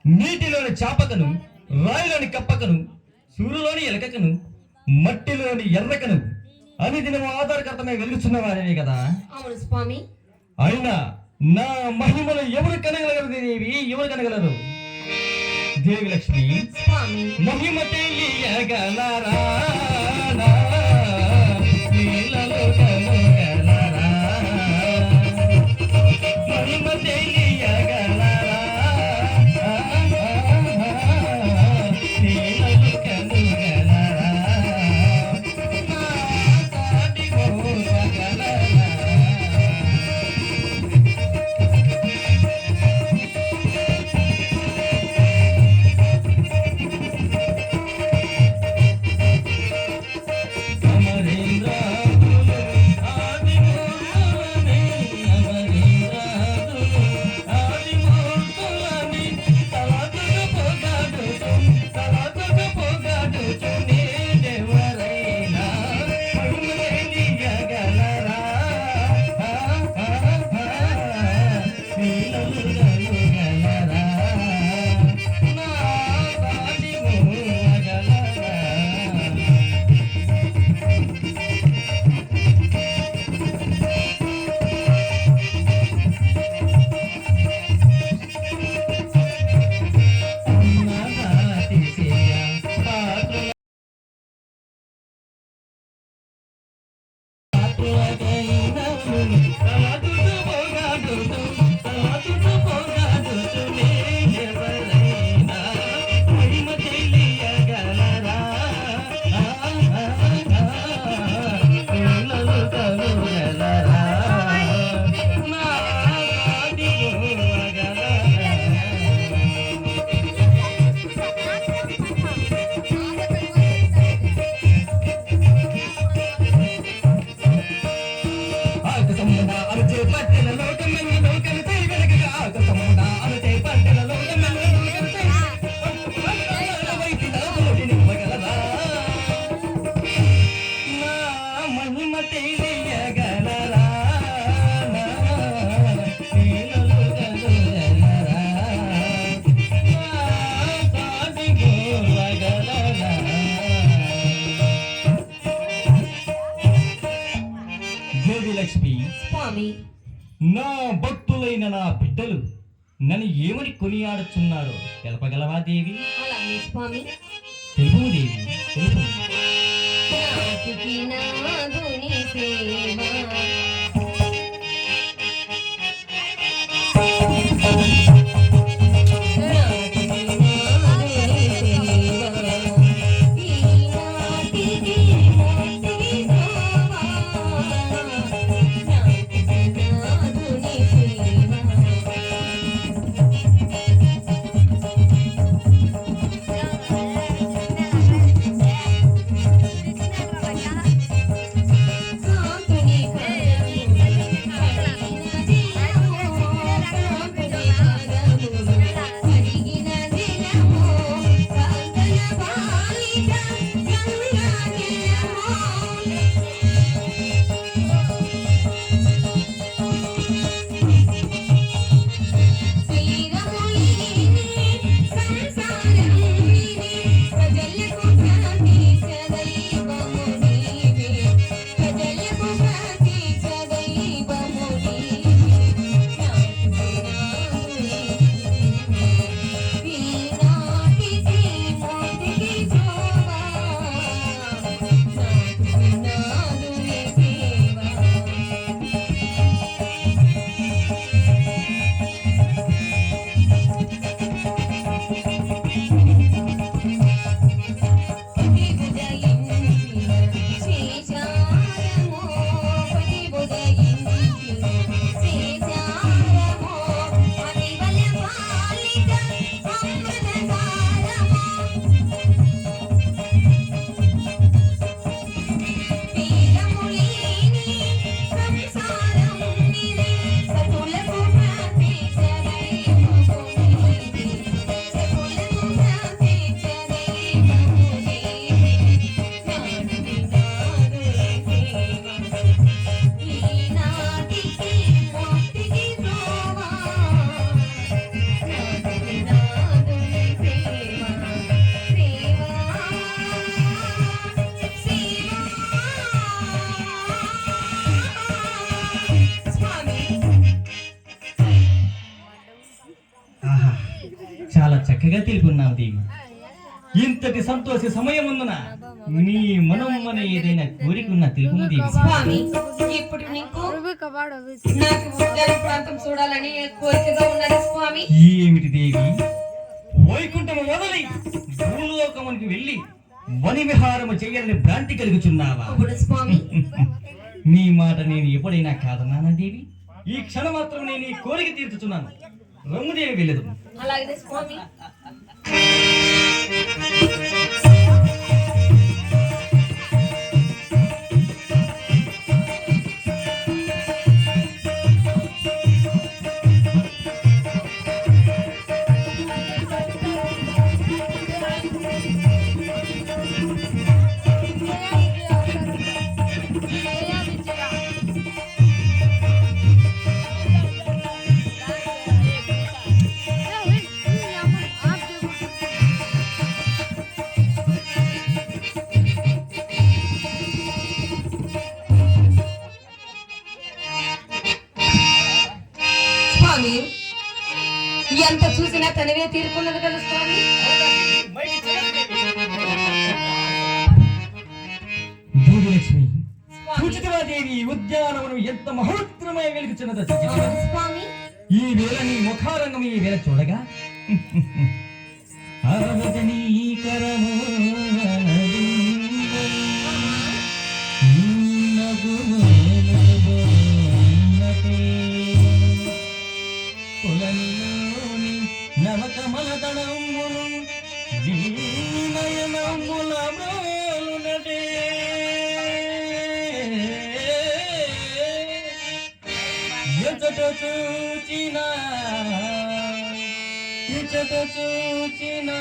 నీటిలోని చాపకను, రాయిలోని కప్పకను, సూరులోని ఎలకకను, మట్టిలోని ఎర్రకను అని దినము ఆధారకర్తమే వెలుగుచున్న వారిని కదా. అవును స్వామి. అయినా నా మహిమలు ఎవరు కనగలరు దేవి, ఎవరు కనగలరు? దేవి లక్ష్మి స్వామి మహిమ తెలియగలరా, మహిమ తెలియగలరా, నీలలు కనుగలరా, నా సాటి మోసగలరా. లక్ష్మి స్వామి నా భక్తులైన నా బిడ్డలు నన్ను ఏమని కొనియాడుచున్నారో తెలపగలవా దేవి? అలాగే స్వామి. తెలుపు దేవి, తెలుపు. నాటికి నాదుని సేవ చక్కగా తెలుపున్నావు దేవి. ఇంతటి సంతోష సమయముందున నీ మనమ్మన ఏదైనా కోరిక ఉన్న తెలుపు దేవి. స్వామి ఇప్పుడు నీకు నాకు ఉద్యాన ప్రాంతం చూడాలని కోరికగా ఉన్నది స్వామి. ఏమిటి దేవి, వైకుంఠము వదలి భూలోకమునికి వెళ్ళి వని విహారము చేయాలని భ్రాంతి కలుగుచున్నావా? ఇప్పుడు స్వామి నీ మాట నేను ఎప్పుడైనా కాదన్నానా దేవి? ఈ క్షణం మాత్రం నేను ఈ కోరిక తీర్చుచున్నాను. రమ్ముదేవి వెళ్ళదు. అలాగే స్వామి. స్వామి ఎంత చూసినా తనవే తీరుకున్నది కదా స్వామి. భూమిలక్ష్మి, సుచితివాదేవి ఉద్యానవనం ఎంత మహోత్తరమై వెలుగుచున్నదో చూచితివా? స్వామి ఈ వేళ నీ ముఖారంగం ఈ వేళ చూడగా ఆవదనీకరము కులనిలోని నవకమలదళమును జీనయనముల మ్రోలునటే. ఎచట చూచినా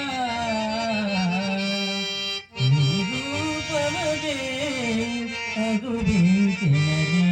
నీ రూపమదే అగుపించినదే.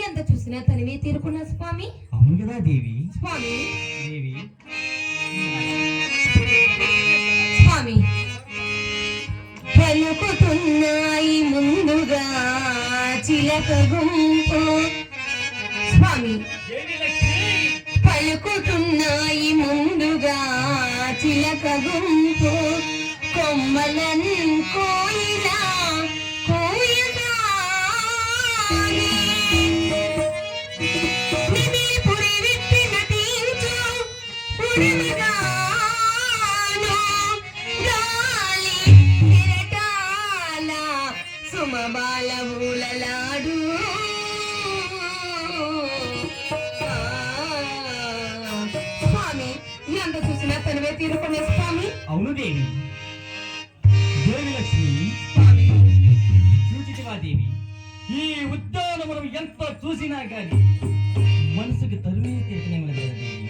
ఎంత చూసినా తనివే తీరుకున్న స్వామి. అవును కదా దేవి. స్వామి దేవి స్వామి పలుకుతున్నాయి ముందుగా చిలక గుంపు. స్వామి పలుకుతున్నాయి ముందుగా చిలక గుంపు. కొమ్మలన్ కోయిలా పురి విప్పిన తీగ బాలవులలాడు స్వామి ఎంత చూసినా తనవే తీరుకునే స్వామి. అవును దేవి. దేవి లక్ష్మి స్వామి చూచితివా దేవి, ఈ ఉద్యానవనం ఎంత చూసినా కానీ మనసుకి తరుమే తీరకనే లేదు దేవి.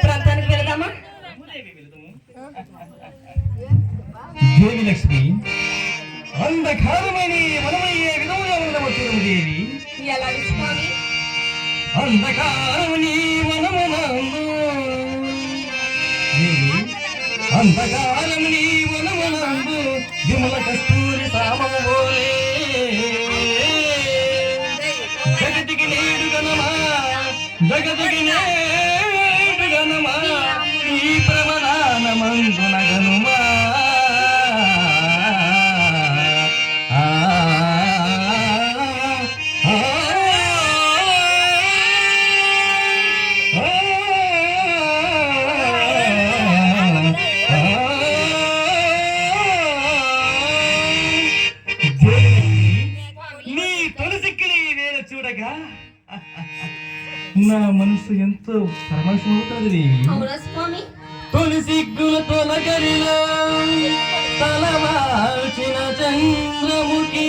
ప్రాంతానికి వెళదామా? దేవి లక్ష్మి, అంధకారమని మనమయ్యే విధముగా ఉండవచ్చు దేవి. ఎలా స్వామి? అంధకారమని మనమునందు దేవి, అంధకారమని మనమునందు విమల కస్తూరి సామము జగతికి నేడు గణమా, జగతికి నేడు గణమా, ఈ ప్రవణానమందున గనుమా. చూడగా నా మనసు ఎంతో పరమశమవుతుంది. తొలి సిగ్గుల తొలగరిలో తలవాల్చిన చంద్రముఖి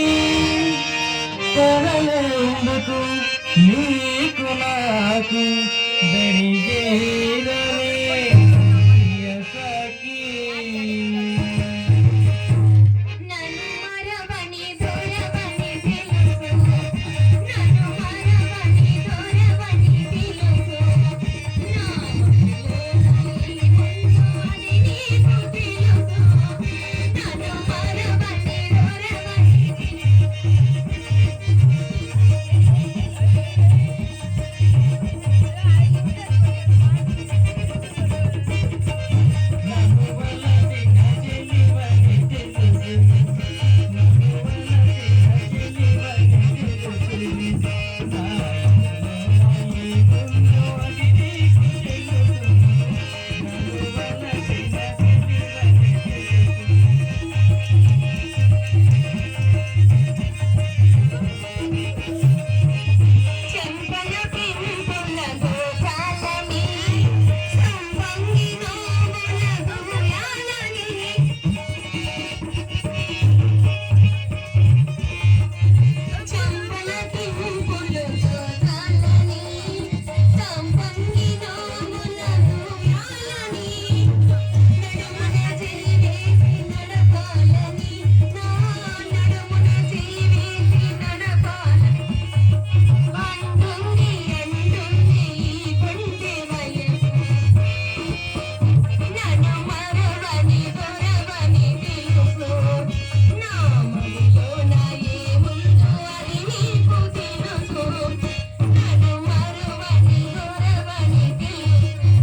తనలెందుకు నీకు నాకు దరిజేరవే ప్రియ సఖీ. నన్ను మరవని దూరవని తెలుసు, నన్ను మరవని దూరవని తెలుసు, నా మనసులో ఏముందో అది నీకు తెలుసు, నన్ను మరవని దూరవని నన్ను వలసి నజలివని తెలుసు, నన్ను వలసి నజలివని తెలుసు, నా మనసులో ఏముందో అది నీకు తెలుసు, నన్ను వలసి నజలివని తెలుసు. చెంపల పింపుల గోపాలని, సంపంగి నోముల గోయాలని, చెంపల పింపుల గోపాలని, సంపంగి నోముల గోయాలని, నడుమున చెలివేసి నడపాలని, నా నడుమున చెలివేసి నడపాలని, అంటుంది అంటుంది ఈ కొంటె వయసు, నన్ను మరవని దొరవని తెలుసు, నా మదిలో నా ఏముందో అది నీకు తెలుసు, నన్ను మరవని దొరవని తెలుసు.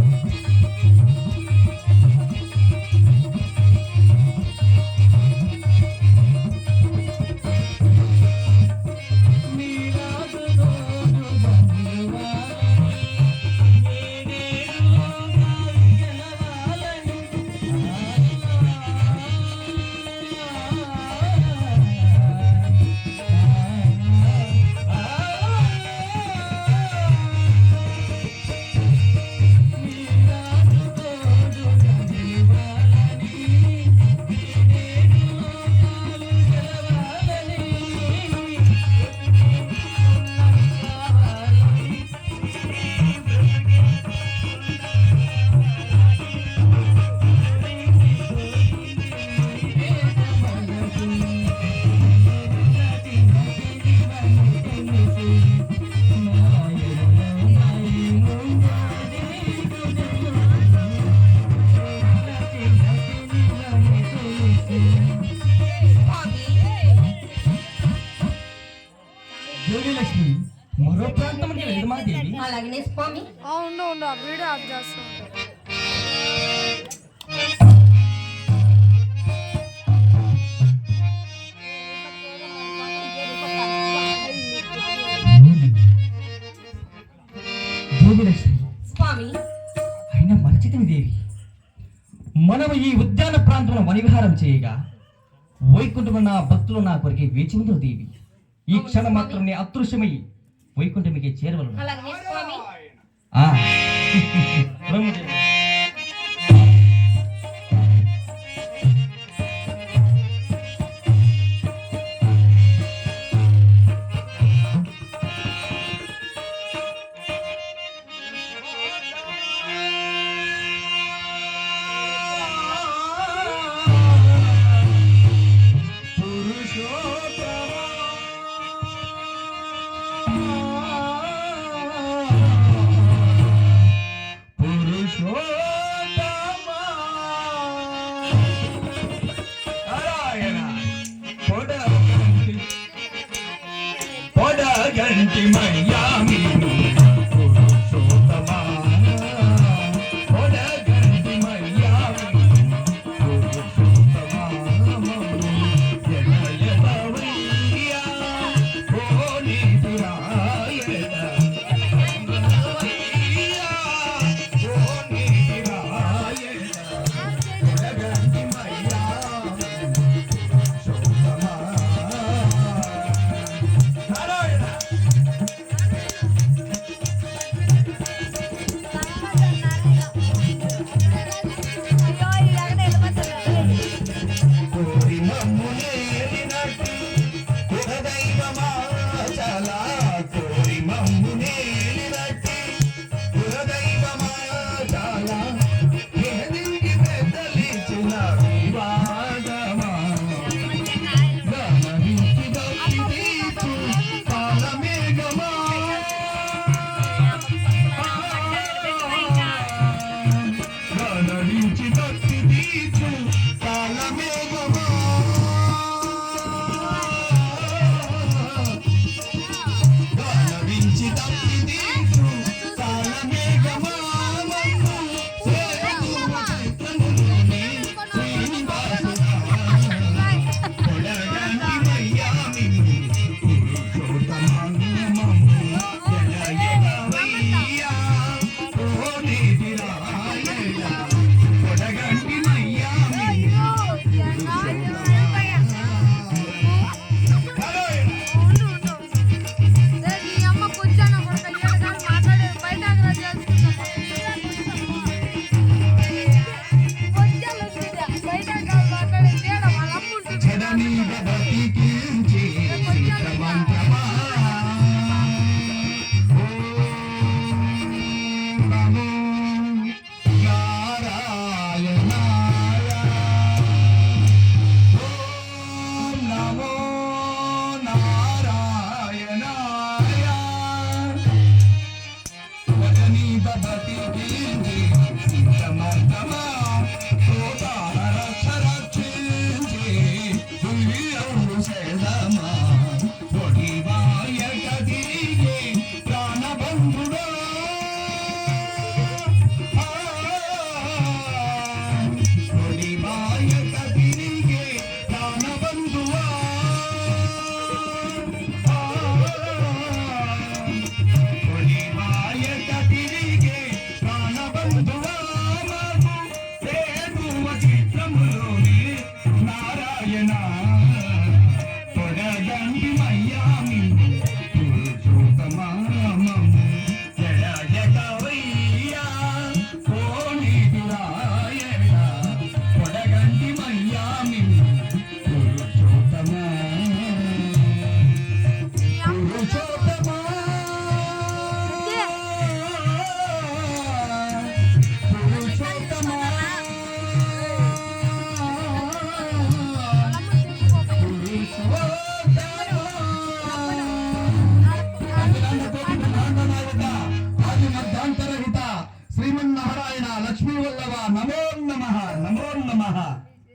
జ్యోతిలక్ష్మి, మరో ప్రాంతానికి వెళ్దామా దేవి? అలాగనే స్వామి. ఉండు ఉండు ఆ వీడియో ఆఫ్ చేస్తూ ఉంటా. జ్యోతిలక్ష్మి, స్వామి, అయినా మరచితిని దేవి, మనము ఈ ఉద్యాన ప్రాంతంలో వనవిహారం చేయగా వైకుంఠమున నా భక్తులు నా కొరికి వేచి ఉందో దేవి. ఈ క్షణం మాత్రం అదృశ్యమై వైకుంఠమికి చేరవలను. అలాగనే స్వామి. ఆ బ్రహ్మదేవ. పొడగంటి మయ్యామిను పురుషోత్తమా, పొడగంటి మయ్యామిను పురుషోత్తమా, ఎడయదవయ్యా ఓ నీతిరాయణ, ఎడయదవయ్యా ఓ నీతిరాయణ, పొడగంటి మయ్యామిను పురుషోత్తమా. నారాయణ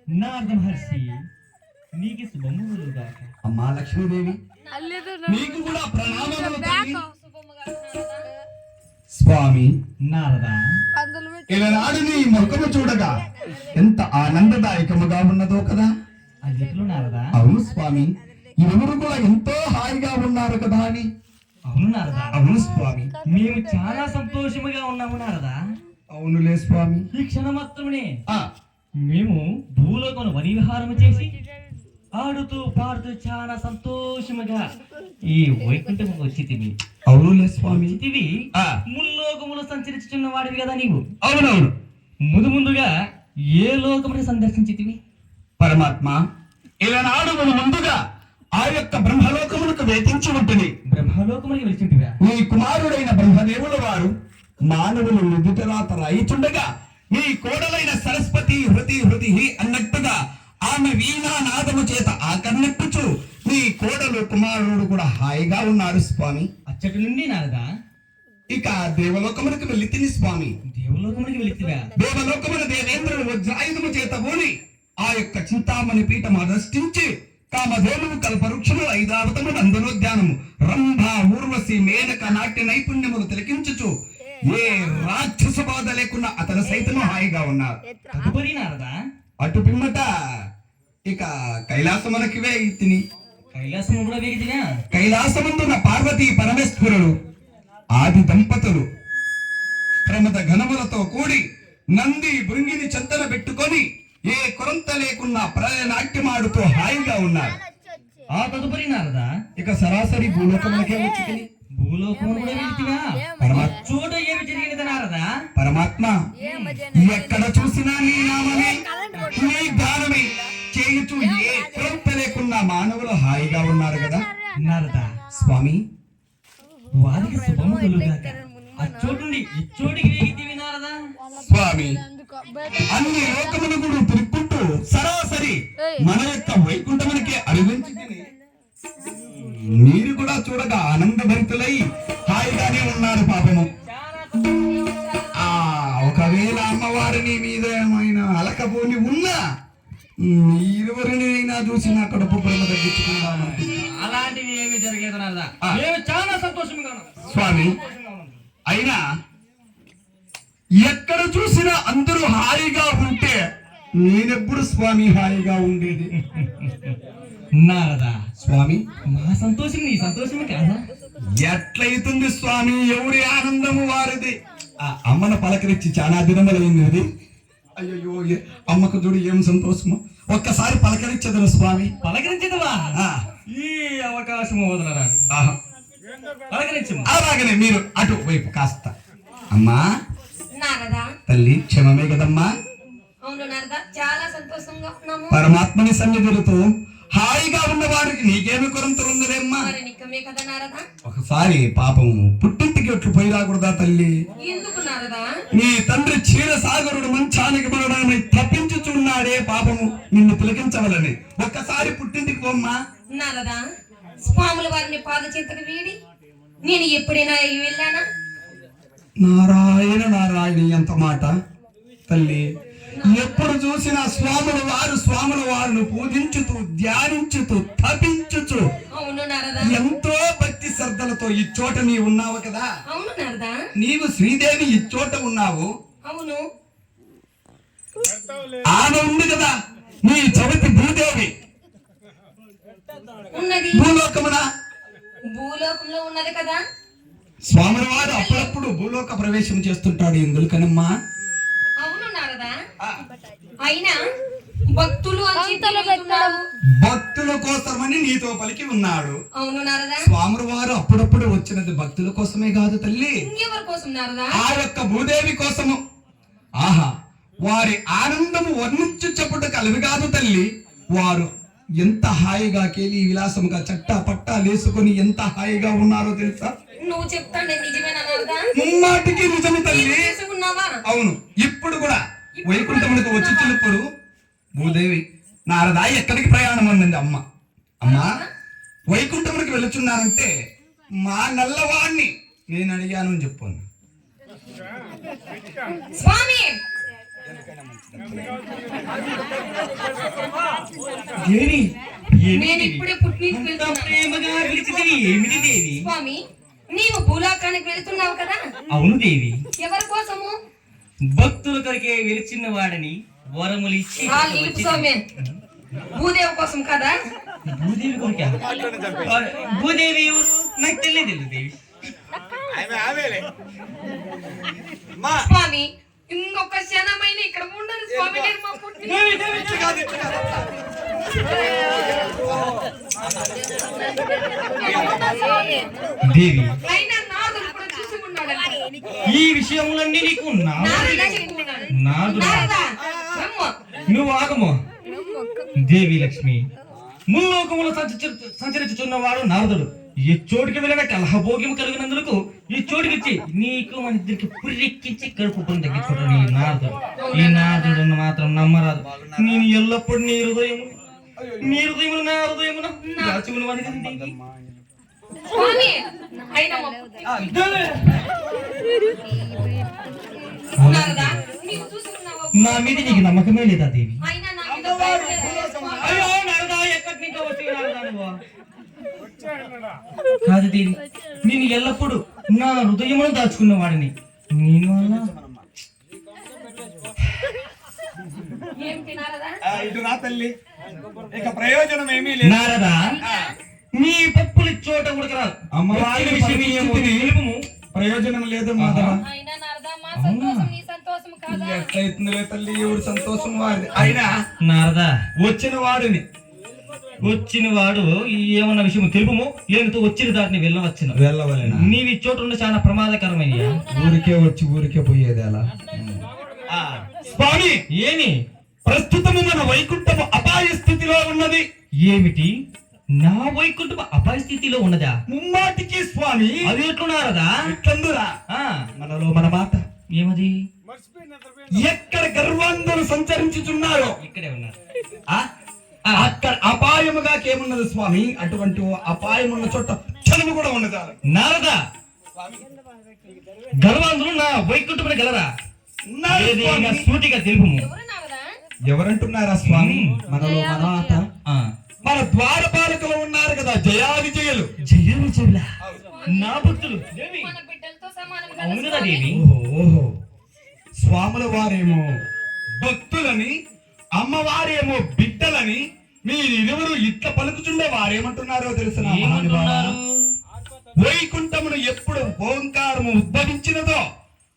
నారద మహర్షి నీకు శుభములుగాక. అమ్మా లక్ష్మీదేవి అల్లేదు నీకు కూడా ప్రణామములు తల్లి. శుభముగా నారదా. స్వామి నారద పందులు పెట్టి ఇలనాడు నీ ముఖము చూడగా ఎంత ఆనందదాయకముగా ఉన్నదో కదా. అది ఎట్లు నారద? అవును స్వామి, ఇరువురు కూడా ఎంతో హాయిగా ఉన్నారు కదా అని. అవును నారద, అవును స్వామి, మేము చాలా సంతోషముగా ఉన్నాము నారద. అవునులే స్వామి. ఈ క్షణమాత్రమే ఆ మేము భూలోకమును వనివిహారము చేసి ఆడుతూ పాడుతూ చాలా సంతోషముగా ఈ వైకుంఠము వచ్చితివి. అవునులే స్వామి. వచ్చితివి ఆ ముల్లోకములు సంచరించుచున్న వాడివి కదా నీవు. అవునవును. ముందుగా ఏ లోకముని సందర్శించితివి? పరమాత్మ, ఇలనాడు మనం ముందుగా ఆ యొక్క బ్రహ్మలోకములకు వేధించి ఉంటుంది. బ్రహ్మలోకమునికి వెలిచింటివా? నీ కుమారుడైన బ్రహ్మదేవుల వారు మానవులు నుదుటరాత రాయిచుండగా నీ కోడలైన సరస్వతి హృతి అన్నట్టుగా ఆమె వీణా నాదము చేత ఆకర్ణించుచు నీ కోడలు కుమారుడు కూడా హాయిగా ఉన్నారు స్వామి. అచ్చటి నుండి నారదా ఇక దేవలోకములకు వెళ్ళి తిని స్వామి. దేవలోకమునికి వెళితివా? దేవలోకమున దేవేంద్రుడు వజ్రాయుధము చేత బోని ఆ యొక్క చింతామణి పీఠం అధిష్ఠించి కామధేనువు కల్పవృక్షము ఐదావతము నందనోద్యానము రంభ ఊర్వశి మేనక నాట్య నైపుణ్యములు తిలకించుచు ఏ రాక్షస బాధ లేకుండా అతను సైతము హాయిగా ఉన్నారు. తదుపరి నారదా అటు పిమ్మట ఇక కైలాసమునకి తిని కైలాసము కూడా వేగితివా? కైలాసముందున్న పార్వతీ పరమేశ్వరుడు ఆది దంపతులు ప్రమద ఘనములతో కూడి నంది భృంగిని చెంతన పెట్టుకొని ఏ కొరంత లేకున్నా ప్రళయ నాట్యమాడుతూ హాయిగా ఉన్నారు. ఆ తదుపరి నారదా ఇక సరాసరి భూలోకములకే వచ్చి తిని భూలోకము కూడా వెళితివా? పరమాత్మ చోట ఏమి జరిగినది నారదా? పరమాత్మ ఎక్కడ చూసినా నీ నామమే నీ గానమే చేయుచు ఏ కొరంత లేకున్నా మానవులు హాయిగా ఉన్నారు కదా నారదా స్వామి. వారికి శుభము కలుగాక. అచ్చోటుండి ఇచ్చోటికి వేగితివి నారదా? స్వామి ఎందుకో బయట అన్ని లోకములు కూడా తిరుక్కుంటూ సరాసరి మన యొక్క వైకుంఠమునికే అరువించి తిని మీరు కూడా చూడగా ఆనందభరితులై హాయిగానే ఉన్నారు పాపము. ఆ ఒకవేళ అమ్మవారిని మీద ఏమైనా అలకపోని ఉన్నా ఇరువురినైనా చూసి నా కడుపు ప్రేమ తగ్గించుకుందాం. అలాంటివి ఏమి జరగలేదు నారదా. ఆ. మేము చాలా సంతోషంగా ఉన్నాం. స్వామి అయినా ఎక్కడ చూసినా అందరూ హాయిగా ఉంటే నేనెప్పుడు స్వామి హాయిగా ఉండేది. నారదా స్వామి మా సంతోషం నీ సంతోషమే కాదా? ఎట్లయితుంది స్వామి, ఎవరి ఆనందము వారిది. ఆ అమ్మను పలకరించి చాలా దినములైంది అది. అయ్యో అమ్మకు చూడు ఏం సంతోషము. ఒక్కసారి పలకరించదును స్వామి. పలకరించదవా? ఆ, ఈ అవకాశం వదలరాదు. ఆహా. పలకరించము. అలాగనే మీరు అటు వైపు కాస్త. అమ్మా నారదా. తల్లి క్షమమే కదమ్మా. అవును నారదా, చాలా సంతోషంగా ఉన్నాము. పరమాత్మని సన్నిధులతో హాయిగా ఉన్న వారికి నీకేమి కొరంతరుందరేమ్మా. మరి నిక్కమే కదా నారదా. ఒకసారి పాపం పుట్టింటికి ఎట్లు పోయి రాకూడదా తల్లి? ఎందుకు నారదా? నీ తండ్రి క్షీరసాగరుడు మంచానికి మరణమై తప్పించుచున్నాడే పాపము నిన్ను తిలకించవలని. ఒక్కసారి పుట్టింటికి పోమ్మా. నారదా, స్వాముల వారిని పాదచింతకు వీడి నేను ఎప్పుడైనా వెళ్ళానా? నారాయణ నారాయణ ఎంత మాట తల్లి. ఎప్పుడు చూసినా స్వాముల వారిని పూజించుతూ ధ్యానించుతూ తపించుచు అవును నారదా. ఎంతో భక్తి శ్రద్ధలతో ఈ చోట నీవు ఉన్నావు కదా. అవును నారదా. నీవు శ్రీదేవి ఈ చోట ఉన్నావు. అవును. ఆమె ఉంది కదా నీ చవితి భూదేవి ఉన్నది. భూలోకమున భూలోకంలో ఉన్నది కదా. స్వాముల వారు అప్పుడప్పుడు భూలోక ప్రవేశం చేస్తుంటాడు. ఎందుకనమ్మా? అవును నారదా. ఆ, అయినా భక్తులు అని చెప్పి వెళ్తున్నావు. భక్తుల కోసమని నీతో పలికి ఉన్నాడు. అవును నారదా. స్వాముల వారు అప్పుడప్పుడు వచ్చినది భక్తుల కోసమే కాదు తల్లి, ఇంకెవరి కోసం నారదా? ఆ యొక్క భూదేవి కోసము. ఆహా, వారి ఆనందము వర్ణించు చెప్పుట కలివి కాదు తల్లి. వారు ఎంత హాయిగా కేలి విలాసముగా చట్టా పట్టా లేసుకొని ఎంత హాయిగా ఉన్నారో తెలుసా? నువ్వు చెప్తాండే నిజమేనా నారదా? ముమ్మాటికి నిజమే తల్లి. ఉన్నావా? అవును. ఇప్పుడు కూడా వైకుంఠములకు వచ్చినప్పుడు భూదేవి నారదా ఎక్కడికి ప్రయాణం అన్నది అమ్మ. అమ్మా వైకుంఠమునికి వెళుచున్నానంటే మా నల్లవాణ్ణి నేను అడిగాను అని చెప్పాను. స్వామి దేవి నేను ఇప్పుడే పుట్టినీకి వెళ్తున్నాను ప్రేమగా పిలిచితివి ఏమిటి దేవి? స్వామి నీవు భూలోకానికి వెళ్తున్నావు కదా అవును దేవి, ఎవరి కోసము భక్తుల కొరికే వెలిచిన వాడని వరములు ఇచ్చి ఆ నిలుపు స్వామి భూదేవి కోసం కదా భూదేవి కొరికా? భూదేవి ఎవరు? నాకు తెలియదు దేవి. స్వామి ఇంకొక క్షణమైన ఇక్కడ ఉండను స్వామి నేను మా పుట్టిన దేవి, అయినా నాదుడు కూడా చూసి ఉన్నాడు ఈ విషయములన్నీ నీకు నాదు నువ్వు ఆగము. దేవి లక్ష్మి, ముల్లోకములు సంచరించుచున్నవాడు నారదుడు. ఈ చోటుకి వెళ్ళిన కలహభోగ్యం కలిగినందుకు ఈ చోటుకిచ్చి నీకు మన ఇద్దరికి పుర్రెక్కించి కడుపు పురం తగ్గించుకుంటాడు ఈ నారదుడు. ఈ నారదుడు మాత్రం నమ్మరాదు. నేను ఎల్లప్పుడూ నీ హృదయమును నా హృదయమున దాచుకుని వాడిని. స్వామి అయినా మా నారదా నీవు చూసి ఉన్నావా నా మీద నీకు నమ్మకమే లేదా దేవి? అయినా నా మీద భయం లేదా స్వామి? అయ్యో నారదా, ఎక్కడి నుంచి వచ్చి నారదా నువ్వు? కాదు దేవి, నేను ఎల్లప్పుడూ నా హృదయమును దాచుకున్న వాడిని. నేను అలా ఏమిటి నారదా ఇటు నా తల్లి, ఇక ప్రయోజనం ఏమీ లేదు. నారదా, నీ పప్పులు చోట ఉడకరాదు. అమ్మవారి విషయం ఏమో తెలుపుము. ప్రయోజనం లేదు మాధవ. అయినా నారదా మా సంతోషం నీ సంతోషం కాదా ఎట్లయితుందిలే తల్లి, ఎవరి సంతోషం వారిది. అయినా నారదా, వచ్చిన వాడిని వచ్చిన వాడు ఏమన్న విషయం తెలుపుము, లేనితో వచ్చిన దాటిని వెళ్ళవచ్చును. వెళ్ళవలేనా? నీవి చోటు ఉండి చాలా ప్రమాదకరమయ్యా. ఊరికే వచ్చి ఊరికే పోయేది అలా. స్వామి, ఏమి ప్రస్తుతము మన వైకుంఠము అపాయ స్థితిలో ఉన్నది. ఏమిటి? నా వైకుంఠం అపాయ స్థితిలో ఉన్నదా? ముమ్మాటికి స్వామి. అది ఎట్లున్నారదా? ఎట్లందురా మనలో మన మాట ఏమది? ఎక్కడ గర్వాంధులు సంచరించుచున్నారో ఇక్కడే ఉన్నారు. అక్కడ అపాయముగా కేమున్నది స్వామి. అటువంటి అపాయం ఉన్న చోట క్షణము కూడా ఉండదు. నారదా, గర్వాంధులు నా వైకుంఠమున గలరా? ఏదైనా సూటిగా తెలుపుము. ఎవరు నారదా ఎవరంటున్నారా స్వామి? మనలో మన మాట. ఆ, మన ద్వారపాలకులు ఉన్నారు కదా, జయా విజయులు. జయ విజయులా నా భక్తులు దేవి. మన బిడ్డలతో సమానం కదా అవునుదా స్వామి? దేవి? ఓహో, స్వాముల వారేమో భక్తులని, అమ్మవారేమో బిడ్డలని, మీరిరువురు ఇట్ల పలుకుచుండే వారేమంటున్నారో తెలుసు. ఏమంటున్నారు? వైకుంఠమును ఎప్పుడు ఓంకారము ఉద్భవించినదో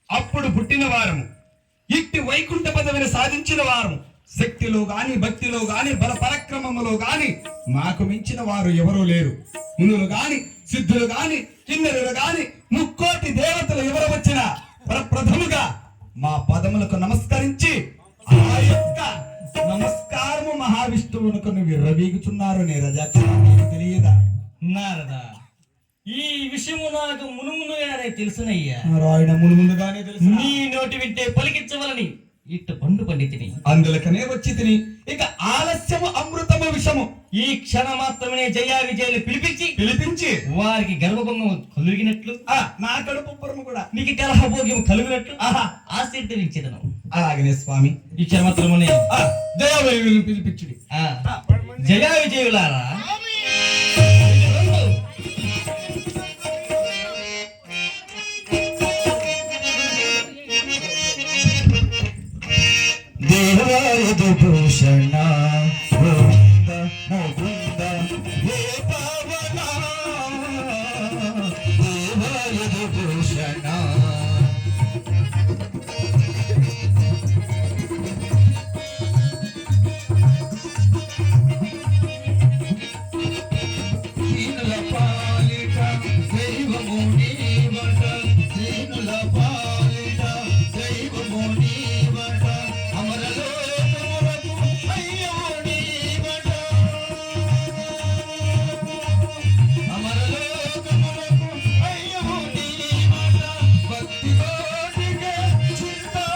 అప్పుడు పుట్టిన వారము. ఇట్టి వైకుంఠ పదవిని సాధించిన వారము. శక్తిలో గాని, భక్తిలో గాని, బల పరాక్రమములో గాని మాకు మించిన వారు ఎవరూ లేరు. మునులు గాని, సిద్ధులు గాని, కిన్నెరులు గాని, ముక్కోటి దేవతలు ఎవరు వచ్చినా ప్రప్రథముగా మా పదములకు నమస్కరించి ఆ యొక్క నమస్కారము మహావిష్ణువునకు విర్రవీగుచున్నారు. నీరజాక్షరానికి తెలియదా? నారదా, ఈ విషయము నాకు మునుమునుగానే తెలుసునయ్యా. నారాయణ ముందుగానే తెలుసు. నీ నోటి వింటే పలికించవలని ఇట్టు పండు పండితిని. అందులకనే వచ్చి తిని ఇక ఆలస్యము అమృతము విషము. ఈ క్షణం మాత్రమే జయా విజయాలు పిలిపించి వారికి గర్వభంగం కలిగినట్లు, నా కడుపు పురము కూడా నీకు కలహభోగ్యం కలిగినట్లు ఆశీర్వదించదను. అలాగనే స్వామి. ఈ క్షణ మాత్రమే దయావయులను పిలిపించుడి. జయా విజయులారా, దేవాయుధ భూషణ